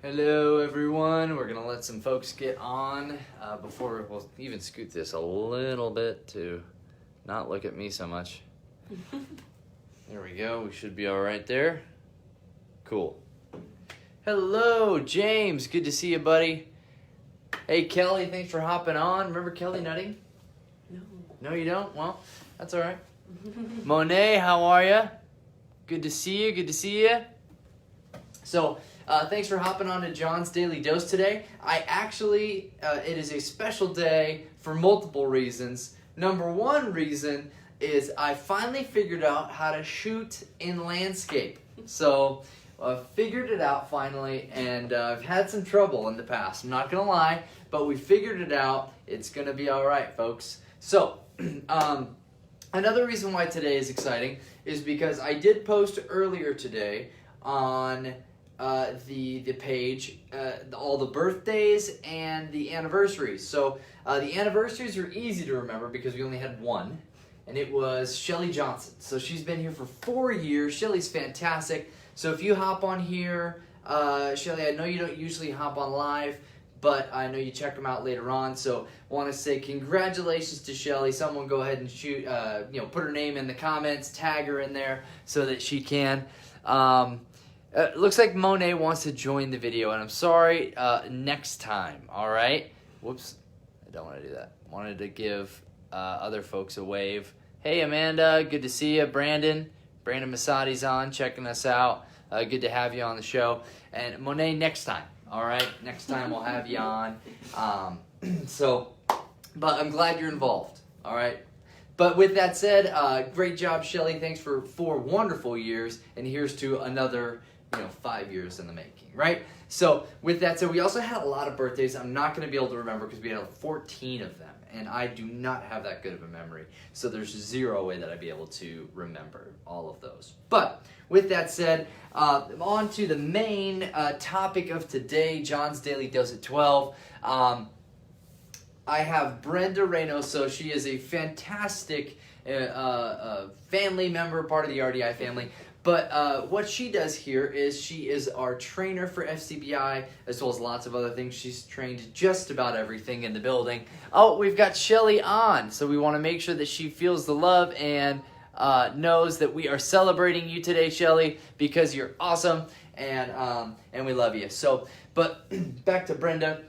Hello everyone, we're gonna let some folks get on before we'll even scoot this a little bit to not look at me so much. There we go, we should be all right there. Cool. Hello James, good to see you, buddy. Hey Kelly, thanks for hopping on. Remember Kelly Nutting? No. No, you don't? Well, that's all right. Monet, how are you? Good to see you, good to see you. So, thanks for hopping on to John's Daily Dose today. It is a special day for multiple reasons. Number one reason is I finally figured out how to shoot in landscape. So, I've figured it out finally, and I've had some trouble in the past. I'm not going to lie, but we figured it out. It's going to be all right, folks. So, another reason why today is exciting is because I did post earlier today on the page all the birthdays and the anniversaries. So the anniversaries are easy to remember because we only had one, and it was Shelly Johnson. So she's been here for 4 years. Shelly's fantastic. So if you hop on here, Shelly, I know you don't usually hop on live, but I know you check them out later on. So want to say congratulations to Shelly. Someone go ahead and shoot, put her name in the comments, tag her in there so that she can. Looks like Monet wants to join the video, and I'm sorry, next time, all right? Whoops, I don't want to do that. Wanted to give other folks a wave. Hey, Amanda, good to see you. Brandon Masadi's on, checking us out. Good to have you on the show. And Monet, next time, all right? Next time we'll have you on. But I'm glad you're involved, all right? But with that said, great job, Shelly. Thanks for 4 wonderful years, and here's to another 5 years in the making, right? So with that said, we also had a lot of birthdays. I'm not going to be able to remember because we had 14 of them, and I do not have that good of a memory. So there's zero way that I'd be able to remember all of those. But with that said, on to the main topic of today, John's Daily Dose at 12. I have Brenda Reynos, so she is a fantastic family member, part of the RDI family. But what she does here is she is our trainer for FCBI, as well as lots of other things. She's trained just about everything in the building. Oh, we've got Shelly on, so we want to make sure that she feels the love and knows that we are celebrating you today, Shelly, because you're awesome and we love you. So, but back to Brenda.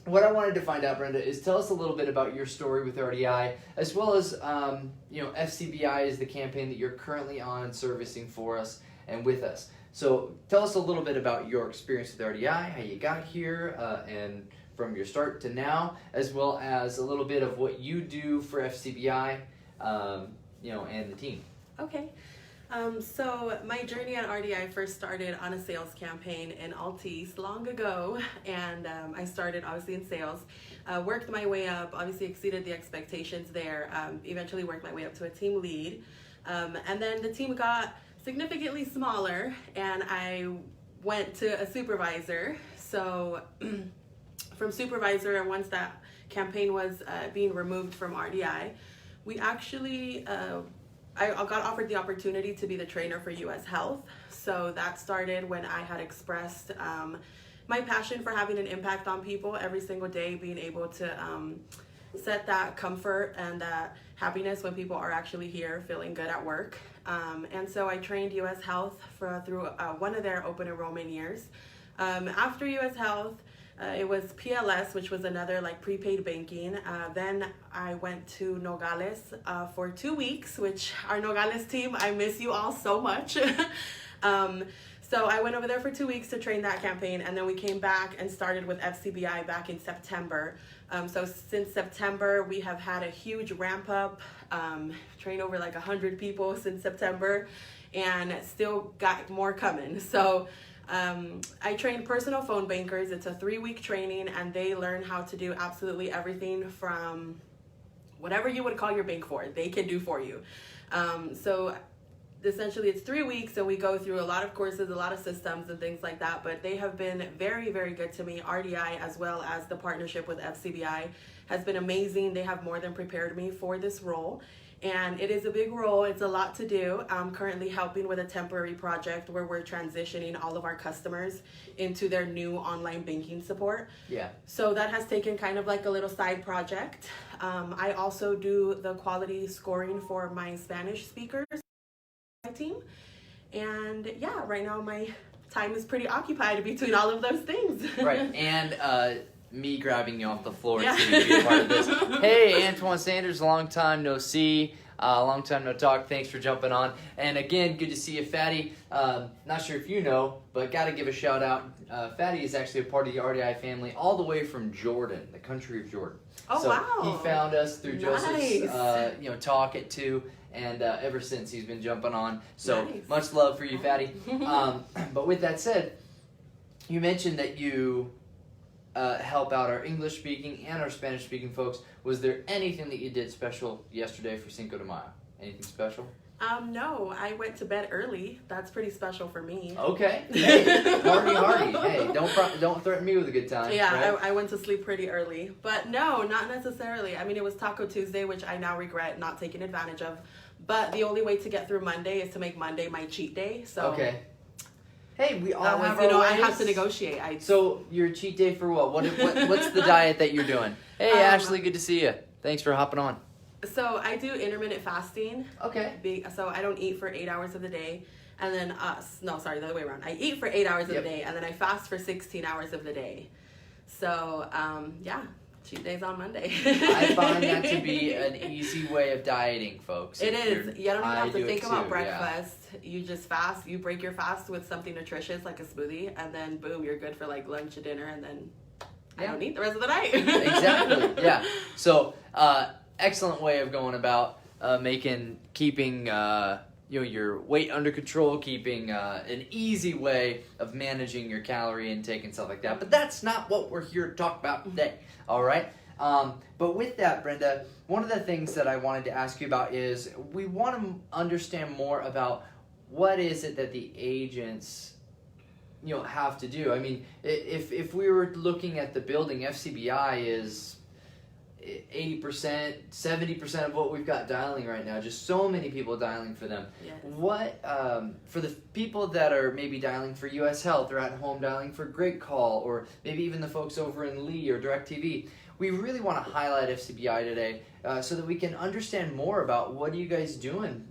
What I wanted to find out, Brenda, is tell us a little bit about your story with RDI, as well as, FCBI is the campaign that you're currently on servicing for us and with us. So tell us a little bit about your experience with RDI, how you got here, and from your start to now, as well as a little bit of what you do for FCBI, and the team. Okay. So my journey at RDI first started on a sales campaign in Altice long ago, and I started obviously in sales, worked my way up, obviously exceeded the expectations there, eventually worked my way up to a team lead, and then the team got significantly smaller, and I went to a supervisor. So from supervisor, once that campaign was being removed from RDI, we actually I got offered the opportunity to be the trainer for U.S. Health. So that started when I had expressed my passion for having an impact on people every single day, being able to set that comfort and that happiness when people are actually here feeling good at work. And so I trained U.S. Health through one of their open enrollment years. After U.S. Health, it was PLS, which was another prepaid banking. Then I went to Nogales for 2 weeks, which our Nogales team, I miss you all so much. So I went over there for 2 weeks to train that campaign, and then we came back and started with FCBI back in September. So since September, we have had a huge ramp up, trained over 100 people since September, and still got more coming. So I train personal phone bankers. It's a 3-week training, and they learn how to do absolutely everything from whatever you would call your bank for, they can do for you. So essentially it's 3 weeks, and we go through a lot of courses, a lot of systems and things like that, but they have been very, very good to me. RDI, as well as the partnership with FCBI, has been amazing. They have more than prepared me for this role. And it is a big role. It's a lot to do. I'm currently helping with a temporary project where we're transitioning all of our customers into their new online banking support. Yeah. So that has taken kind of like a little side project. I also do the quality scoring for my Spanish speakers team. And yeah, right now my time is pretty occupied between all of those things. Right. And me grabbing you off the floor Yeah. to be a part of this. Hey, Antoine Sanders, long time no see, long time no talk. Thanks for jumping on. And again, good to see you, Fatty. Not sure if you know, but got to give a shout out. Fatty is actually a part of the RDI family all the way from Jordan, the country of Jordan. Oh, so wow. He found us through Nice. Joseph's talk at 2, and ever since he's been jumping on. So Nice. much love for you, Fatty. But with that said, you mentioned that you help out our English speaking and our Spanish speaking folks. Was there anything that you did special yesterday for Cinco de Mayo? Anything special? No, I went to bed early. That's pretty special for me. Okay. Hey, hardy. Hey, don't threaten me with a good time. Yeah, right? I went to sleep pretty early. But no, not necessarily. I mean, it was Taco Tuesday, which I now regret not taking advantage of. But the only way to get through Monday is to make Monday my cheat day. So Okay. Hey, we all that was, have our I ways. have to negotiate. So your cheat day for what? What's the diet that you're doing? Hey, Ashley, good to see you. Thanks for hopping on. So I do intermittent fasting. Okay. So I don't eat for 8 hours of the day. And then, the other way around. I eat for 8 hours of the day, and then I fast for 16 hours of the day. So, yeah, cheat day's on Monday. I find that to be an easy way of dieting, folks. It is. You don't even have to think about too, breakfast. You just fast. You break your fast with something nutritious like a smoothie, and then boom, you're good for like lunch or dinner, and then I don't eat the rest of the night. Exactly. Yeah. So, excellent way of going about keeping your weight under control, keeping an easy way of managing your calorie intake and stuff like that. But that's not what we're here to talk about today. All right. But with that, Brenda, one of the things that I wanted to ask you about is we want to understand more about what is it that the agents have to do. I mean, if we were looking at the building, FCBI is 80%, 70% of what we've got dialing right now. Just so many people dialing for them. Yes. What for the people that are maybe dialing for U.S. Health or at home dialing for Great Call, or maybe even the folks over in Lee or DirecTV, we really want to highlight FCBI today so that we can understand more about what are you guys doing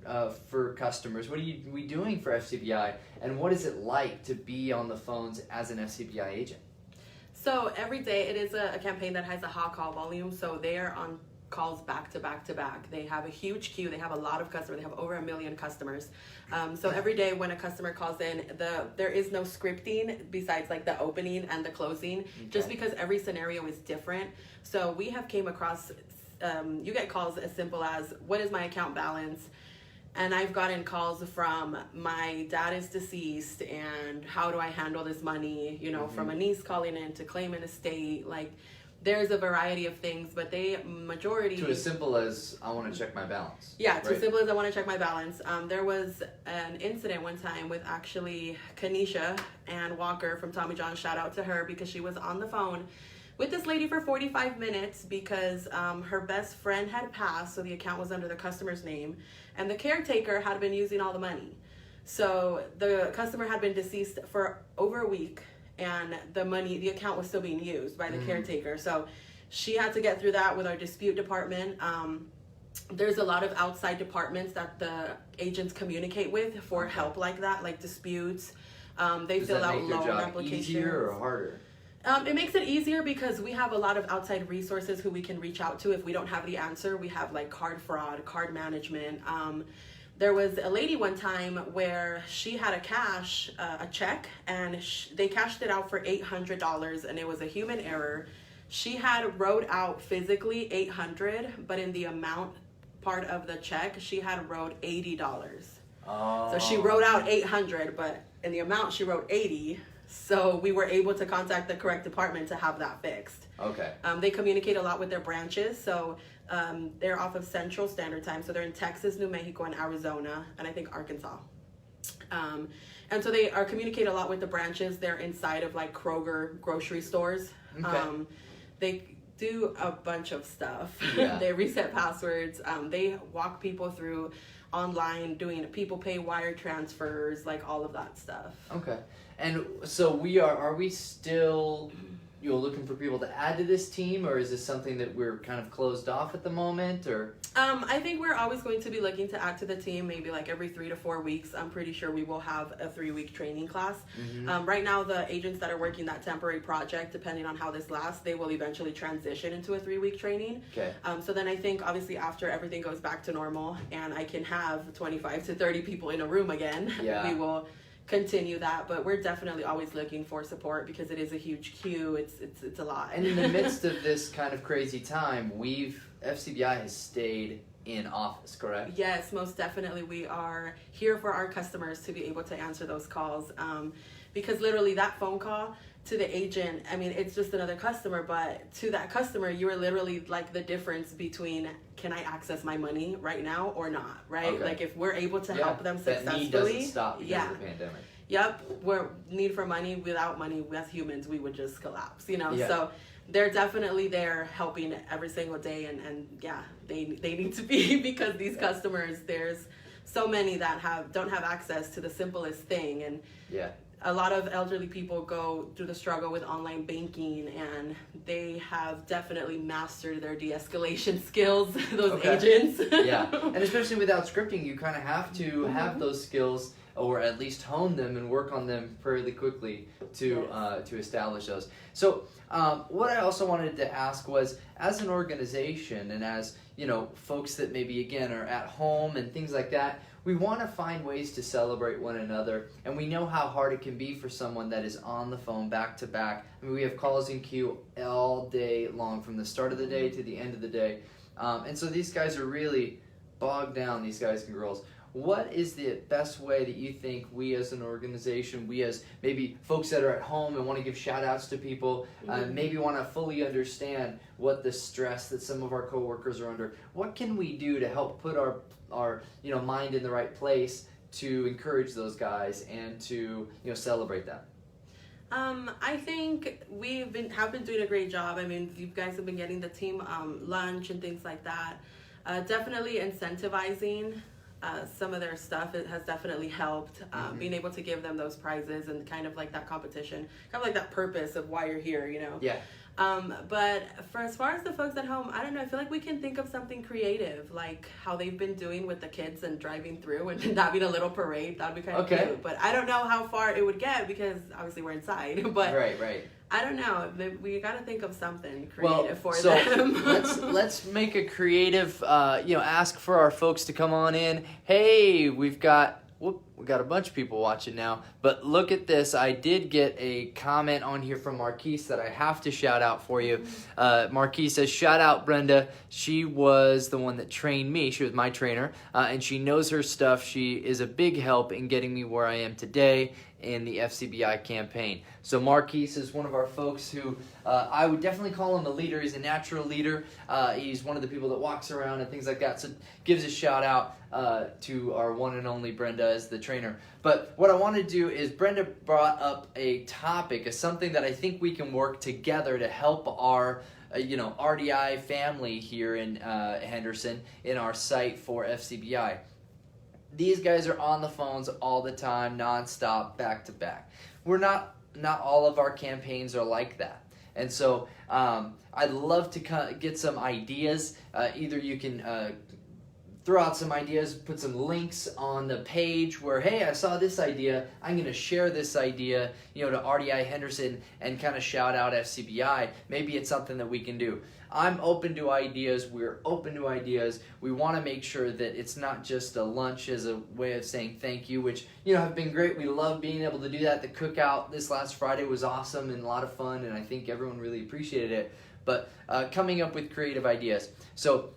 for customers. What are we doing for FCBI, and what is it like to be on the phones as an FCBI agent? So every day it is a campaign that has a hot call volume. So they are on calls back to back to back. They have a huge queue. They have a lot of customers. They have over 1 million customers. So every day when a customer calls in, there is no scripting besides like the opening and the closing, just because every scenario is different. So we have came across, you get calls as simple as, what is my account balance? And I've gotten calls from my dad is deceased and how do I handle this money, from a niece calling in to claim an estate. Like there's a variety of things, but majority. To as simple as I want to check my balance. Yeah, to as simple as I want to check my balance. There was an incident one time with actually Kanisha and Walker from Tommy John. Shout out to her because she was on the phone with this lady for 45 minutes because her best friend had passed, so the account was under the customer's name, and the caretaker had been using all the money. So the customer had been deceased for over a week, and the account was still being used by the caretaker. So she had to get through that with our dispute department. There's a lot of outside departments that the agents communicate with for help like that, like disputes. They fill out loan applications. Easier or harder? It makes it easier because we have a lot of outside resources who we can reach out to if we don't have the answer. We have like card fraud, card management. There was a lady one time where she had a check, and they cashed it out for $800, and it was a human error. She had wrote out physically $800, but in the amount part of the check, she had wrote $80. Oh. So she wrote out $800, but in the amount she wrote $80. So we were able to contact the correct department to have that fixed. Okay. They communicate a lot with their branches. So they're off of Central Standard Time. So they're in Texas, New Mexico, and Arizona, and I think Arkansas. And so they communicate a lot with the branches. They're inside of like Kroger grocery stores. Okay. do a bunch of stuff. Yeah. They reset passwords. They walk people through online doing people pay wire transfers, like all of that stuff. Okay. And so are we still, looking for people to add to this team, or is this something that we're kind of closed off at the moment, or? I think we're always going to be looking to add to the team, maybe like every 3 to 4 weeks. I'm pretty sure we will have a 3-week training class. Mm-hmm. Right now, the agents that are working that temporary project, depending on how this lasts, they will eventually transition into a 3-week training. Okay. So then I think obviously after everything goes back to normal and I can have 25 to 30 people in a room again, Yeah. we will continue that. But we're definitely always looking for support because it is a huge queue. It's a lot. And in the midst of this kind of crazy time, FCBI has stayed in office, correct? Yes, most definitely. We are here for our customers to be able to answer those calls. Because literally that phone call to the agent, I mean, it's just another customer, but to that customer, you are literally like the difference between can I access my money right now or not, right? Okay. Like if we're able to help them successfully. That need doesn't stop because of the pandemic. Yep, we're need for money. Without money, as humans, we would just collapse, Yeah. So they're definitely there helping every single day, and yeah, they need to be because these customers, there's so many that don't have access to the simplest thing, and Yeah. a lot of elderly people go through the struggle with online banking, and they have definitely mastered their de-escalation skills, those agents. Yeah, and especially without scripting, you kind of have to have those skills, or at least hone them and work on them fairly quickly to establish those. So what I also wanted to ask was, as an organization and as folks that maybe again are at home and things like that, we want to find ways to celebrate one another, and we know how hard it can be for someone that is on the phone back to back. I mean, we have calls in queue all day long, from the start of the day to the end of the day, and so these guys are really bogged down, these guys and girls. What is the best way that you think we as an organization, we as maybe folks that are at home and want to give shout outs to people, maybe want to fully understand what the stress that some of our coworkers are under, what can we do to help put our mind in the right place to encourage those guys and to celebrate them? I think have been doing a great job. I mean, you guys have been getting the team lunch and things like that. Definitely incentivizing some of their stuff, it has definitely helped. Being able to give them those prizes and kind of like that competition, kind of like that purpose of why you're here, Yeah. But for as far as the folks at home, I don't know, I feel like we can think of something creative, like how they've been doing with the kids and driving through and having a little parade. That'd be kind of cute. But I don't know how far it would get because obviously we're inside. But right. I don't know. We got to think of something creative for so them. let's make a creative. Ask for our folks to come on in. Hey, we got a bunch of people watching now. But look at this. I did get a comment on here from Marquise that I have to shout out for you. Marquise says, shout out Brenda. She was the one that trained me. She was my trainer, and she knows her stuff. She is a big help in getting me where I am today in the FCBI campaign. So Marquise is one of our folks who I would definitely call him a leader. He's a natural leader. He's one of the people that walks around and things like that. So gives a shout out to our one and only Brenda as the trainer. But what I want to do is, Brenda brought up a topic, something that I think we can work together to help our RDI family here in Henderson in our site for FCBI. These guys are on the phones all the time, nonstop, back to back. Not all of our campaigns are like that. And so I'd love to get some ideas. Either you can throw out some ideas, put some links on the page where, hey, I saw this idea, I'm going to share this idea, to RDI Henderson and kind of shout out FCBI. Maybe it's something that we can do. I'm open to ideas. We're open to ideas. We want to make sure that it's not just a lunch as a way of saying thank you, which, have been great. We love being able to do that. The cookout this last Friday was awesome and a lot of fun, and I think everyone really appreciated it. But coming up with creative ideas. So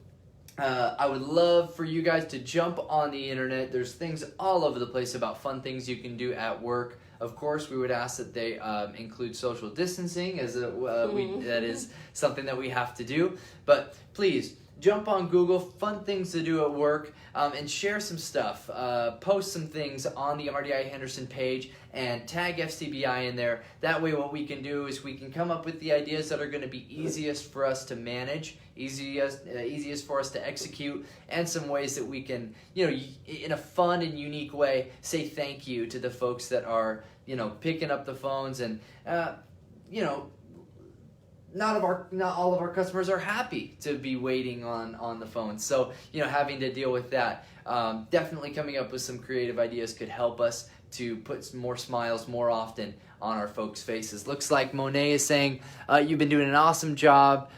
I would love for you guys to jump on the internet. There's things all over the place about fun things you can do at work. Of course, we would ask that they include social distancing, as that is something that we have to do. But please jump on Google, fun things to do at work, and share some stuff. Post some things on the RDI Henderson page and tag FCBI in there. That way what we can do is we can come up with the ideas that are going to be easiest for us to manage, easiest for us to execute, and some ways that we can, in a fun and unique way, say thank you to the folks that are, picking up the phones and, not all of our customers are happy to be waiting on the phone. So, having to deal with that, definitely coming up with some creative ideas could help us to put some more smiles more often on our folks' faces. Looks like Monet is saying, you've been doing an awesome job,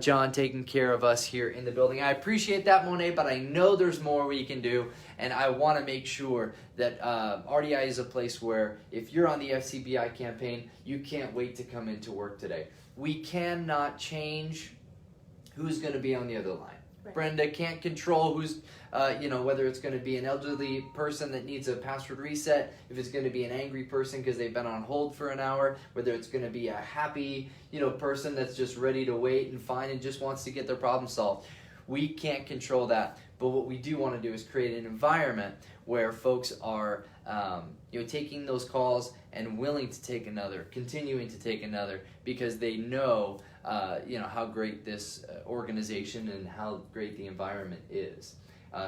John, taking care of us here in the building. I appreciate that, Monet, but I know there's more we can do, and I want to make sure that RDI is a place where if you're on the FCBI campaign, you can't wait to come into work today. We cannot change who's going to be on the other line. Right. Brenda can't control who's, whether it's going to be an elderly person that needs a password reset, if it's going to be an angry person because they've been on hold for an hour, whether it's going to be a happy, person that's just ready to wait and fine and just wants to get their problem solved. We can't control that. But what we do want to do is create an environment where folks are, taking those calls and willing to take another, continuing to take another, because they know, how great this organization and how great the environment is.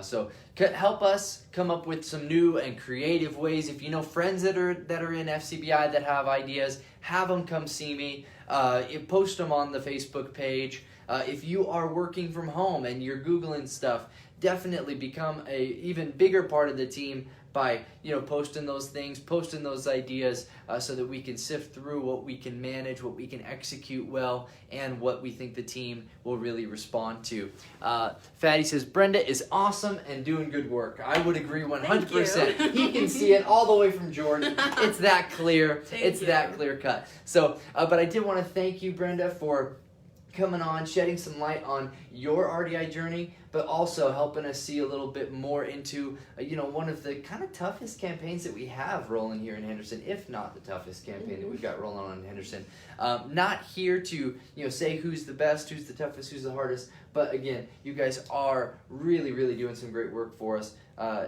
So help us come up with some new and creative ways. If you know friends that are in FCBI that have ideas, have them come see me. Post them on the Facebook page. If you are working from home and you're Googling stuff, definitely become a even bigger part of the team by posting those things, posting those ideas, so that we can sift through what we can manage, what we can execute well, and what we think the team will really respond to. Fatty says, Brenda is awesome and doing good work. I would agree 100%. He can see it all the way from Jordan. It's that clear. It's that clear cut. So, but I did want to thank you, Brenda, for coming on, shedding some light on your RDI journey, but also helping us see a little bit more into, one of the kind of toughest campaigns that we have rolling here in Henderson, if not the toughest campaign that we've got rolling on in Henderson. Not here to, say who's the best, who's the toughest, who's the hardest, but again, you guys are really, really doing some great work for us,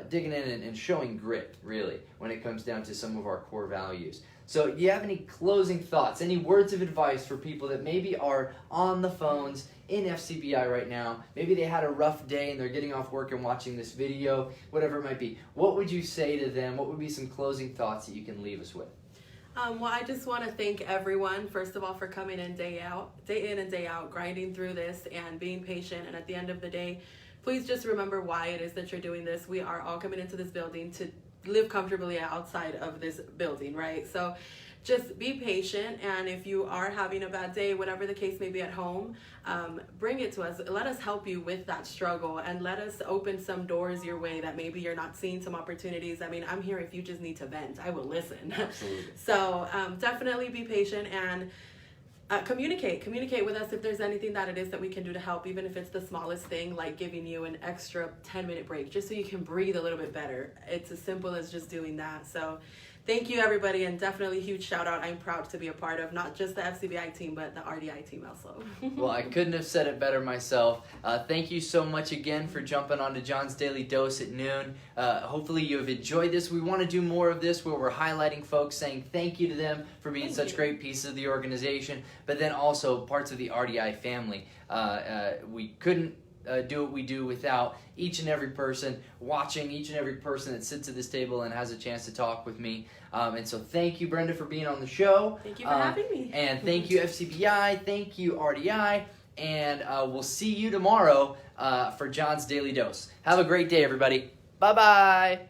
digging in and showing grit, really, when it comes down to some of our core values. So do you have any closing thoughts, any words of advice for people that maybe are on the phones in FCBI right now? Maybe they had a rough day and they're getting off work and watching this video, whatever it might be. What would you say to them? What would be some closing thoughts that you can leave us with? Well, I just want to thank everyone, first of all, for coming in day in and day out, grinding through this and being patient. And at the end of the day, please just remember why it is that you're doing this. We are all coming into this building to live comfortably outside of this building, right? So just be patient, and if you are having a bad day, whatever the case may be at home, bring it to us. Let us help you with that struggle, and let us open some doors your way that maybe you're not seeing some opportunities. I mean, I'm here if you just need to vent. I will listen. Absolutely. So definitely be patient and communicate with us if there's anything that it is that we can do to help, even if it's the smallest thing, like giving you an extra 10-minute break just so you can breathe a little bit better. It's as simple as just doing that. So thank you, everybody, and definitely a huge shout out. I'm proud to be a part of not just the FCBI team, but the RDI team also. Well, I couldn't have said it better myself. Thank you so much again for jumping on to John's Daily Dose at noon. Hopefully you have enjoyed this. We want to do more of this where we're highlighting folks, saying thank you to them for being such great pieces of the organization, but then also parts of the RDI family. We couldn't do what we do without each and every person watching, each and every person that sits at this table and has a chance to talk with me. And so thank you, Brenda, for being on the show. Thank you for having me. And thank you, FCBI. Thank you, RDI. And we'll see you tomorrow for John's Daily Dose. Have a great day, everybody. Bye-bye.